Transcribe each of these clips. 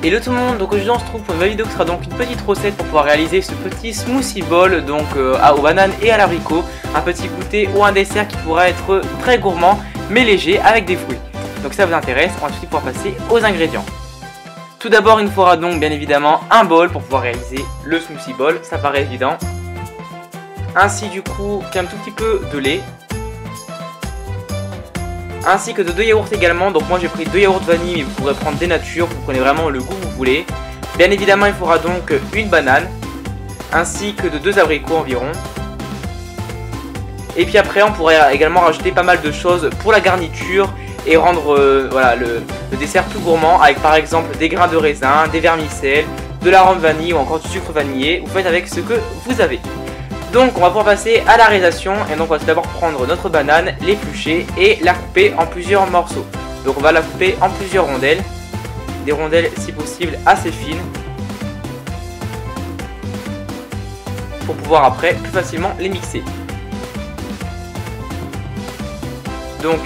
Et le tout le monde, donc aujourd'hui on se trouve pour une nouvelle vidéo qui sera donc une petite recette pour pouvoir réaliser ce petit smoothie bowl donc aux bananes et à l'abricot. Un petit goûter ou un dessert qui pourra être très gourmand mais léger avec des fruits. Donc si ça vous intéresse, on va tout de suite pouvoir passer aux ingrédients. Tout d'abord il nous faudra donc bien évidemment un bol pour pouvoir réaliser le smoothie bowl, ça paraît évident. Ainsi du coup qu'un tout petit peu de lait. Ainsi que de 2 yaourts également, donc moi j'ai pris 2 yaourts vanille mais vous pourrez prendre des natures, vous prenez vraiment le goût que vous voulez. Bien évidemment il faudra donc une banane, ainsi que de 2 abricots environ. Et puis après on pourrait également rajouter pas mal de choses pour la garniture et rendre voilà, le dessert plus gourmand avec par exemple des grains de raisin, des vermicelles, de l'arôme vanille ou encore du sucre vanillé, vous faites avec ce que vous avez. Donc on va pouvoir passer à la réalisation et donc on va tout d'abord prendre notre banane, l'éplucher et la couper en plusieurs morceaux. Donc on va la couper en plusieurs rondelles, des rondelles si possible assez fines pour pouvoir après plus facilement les mixer. Donc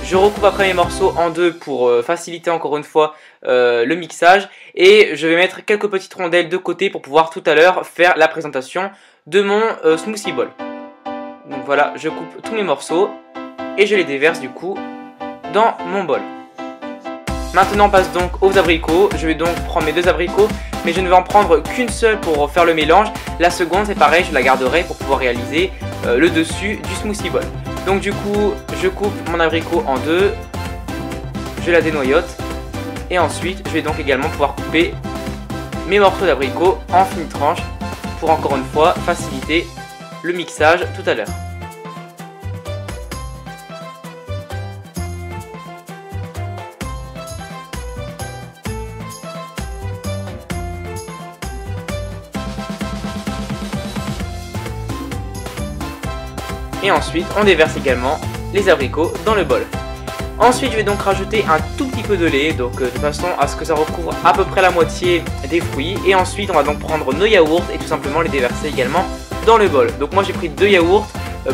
je recoupe après mes morceaux en deux pour faciliter encore une fois le mixage et je vais mettre quelques petites rondelles de côté pour pouvoir tout à l'heure faire la présentation de mon smoothie bowl. Donc voilà, je coupe tous mes morceaux et je les déverse du coup dans mon bol. Maintenant on passe donc aux abricots. Je vais donc prendre mes 2 abricots, mais je ne vais en prendre qu'une seule pour faire le mélange. La seconde c'est pareil, je la garderai pour pouvoir réaliser le dessus du smoothie bowl. Donc du coup je coupe mon abricot en deux, je la dénoyote et ensuite je vais donc également pouvoir couper mes morceaux d'abricot en fines tranches pour encore une fois faciliter le mixage tout à l'heure. Et ensuite on déverse également les abricots dans le bol. Ensuite je vais donc rajouter un tout petit peu de lait, donc de façon à ce que ça recouvre à peu près la moitié des fruits. Et ensuite on va donc prendre nos yaourts et tout simplement les déverser également dans le bol. Donc moi j'ai pris 2 yaourts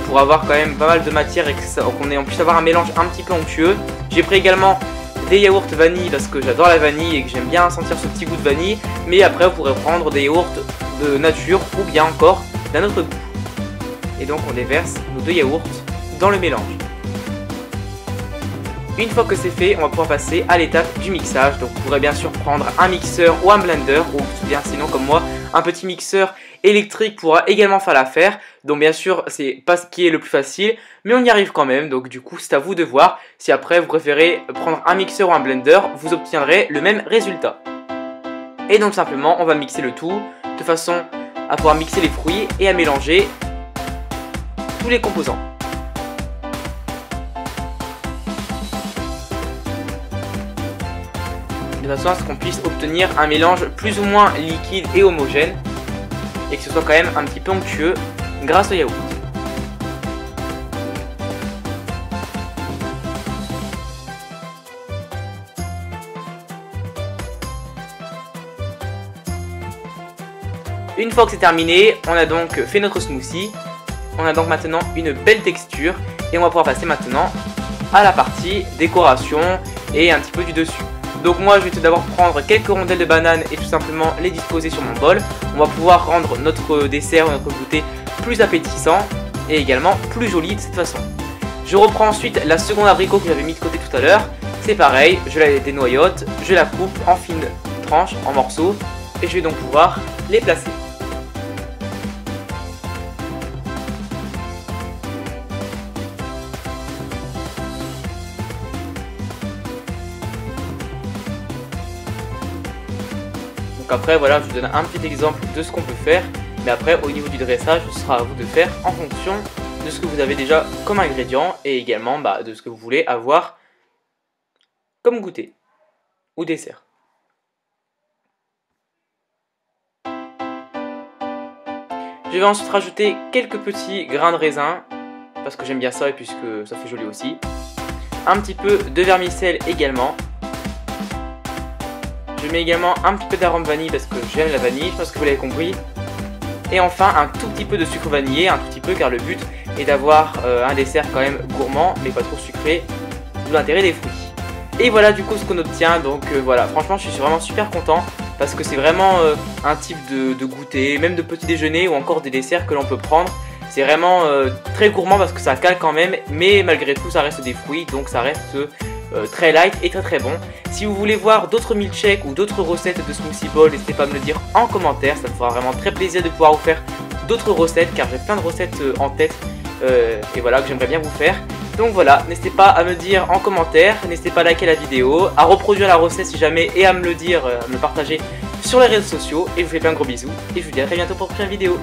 pour avoir quand même pas mal de matière et qu'on puisse avoir un mélange un petit peu onctueux. J'ai pris également des yaourts vanille parce que j'adore la vanille et que j'aime bien sentir ce petit goût de vanille. Mais après vous pourrez prendre des yaourts de nature ou bien encore d'un autre goût. Et donc on déverse nos 2 yaourts dans le mélange. Une fois que c'est fait, on va pouvoir passer à l'étape du mixage. Donc vous pourrez bien sûr prendre un mixeur ou un blender, ou bien sinon comme moi, un petit mixeur électrique pourra également faire l'affaire. Donc bien sûr, c'est pas ce qui est le plus facile, mais on y arrive quand même. Donc du coup, c'est à vous de voir. Si après vous préférez prendre un mixeur ou un blender, vous obtiendrez le même résultat. Et donc simplement, on va mixer le tout de façon à pouvoir mixer les fruits et à mélanger tous les composants. De façon à ce qu'on puisse obtenir un mélange plus ou moins liquide et homogène et que ce soit quand même un petit peu onctueux grâce au yaourt. Une fois que c'est terminé, on a donc fait notre smoothie. On a donc maintenant une belle texture et on va pouvoir passer maintenant à la partie décoration et un petit peu du dessus. Donc moi je vais tout d'abord prendre quelques rondelles de banane et tout simplement les disposer sur mon bol. On va pouvoir rendre notre dessert ou notre goûter plus appétissant et également plus joli de cette façon. Je reprends ensuite la seconde abricot que j'avais mis de côté tout à l'heure. C'est pareil, je la dénoyote, je la coupe en fines tranches, en morceaux et je vais donc pouvoir les placer. Après voilà, je vous donne un petit exemple de ce qu'on peut faire, mais après au niveau du dressage ce sera à vous de faire en fonction de ce que vous avez déjà comme ingrédient et également de ce que vous voulez avoir comme goûter ou dessert. Je vais ensuite rajouter quelques petits grains de raisin parce que j'aime bien ça et puisque ça fait joli aussi. Un petit peu de vermicelle également. Je mets également un petit peu d'arôme vanille parce que j'aime la vanille, je pense que vous l'avez compris. Et enfin un tout petit peu de sucre vanillé, un tout petit peu car le but est d'avoir un dessert quand même gourmand mais pas trop sucré, d'où l'intérêt des fruits. Et voilà du coup ce qu'on obtient. Donc voilà, franchement je suis vraiment super content parce que c'est vraiment un type de goûter, même de petit déjeuner ou encore des desserts que l'on peut prendre. C'est vraiment très gourmand parce que ça cale quand même, mais malgré tout ça reste des fruits, donc ça reste très light et très bon. Si vous voulez voir d'autres milkshakes ou d'autres recettes de smoothie bowl, n'hésitez pas à me le dire en commentaire, ça me fera vraiment très plaisir de pouvoir vous faire d'autres recettes car j'ai plein de recettes en tête et voilà que j'aimerais bien vous faire. Donc voilà, n'hésitez pas à me dire en commentaire, n'hésitez pas à liker la vidéo, à reproduire la recette si jamais et à me le dire, à me le partager sur les réseaux sociaux. Et je vous fais plein de gros bisous et je vous dis à très bientôt pour une prochaine vidéo.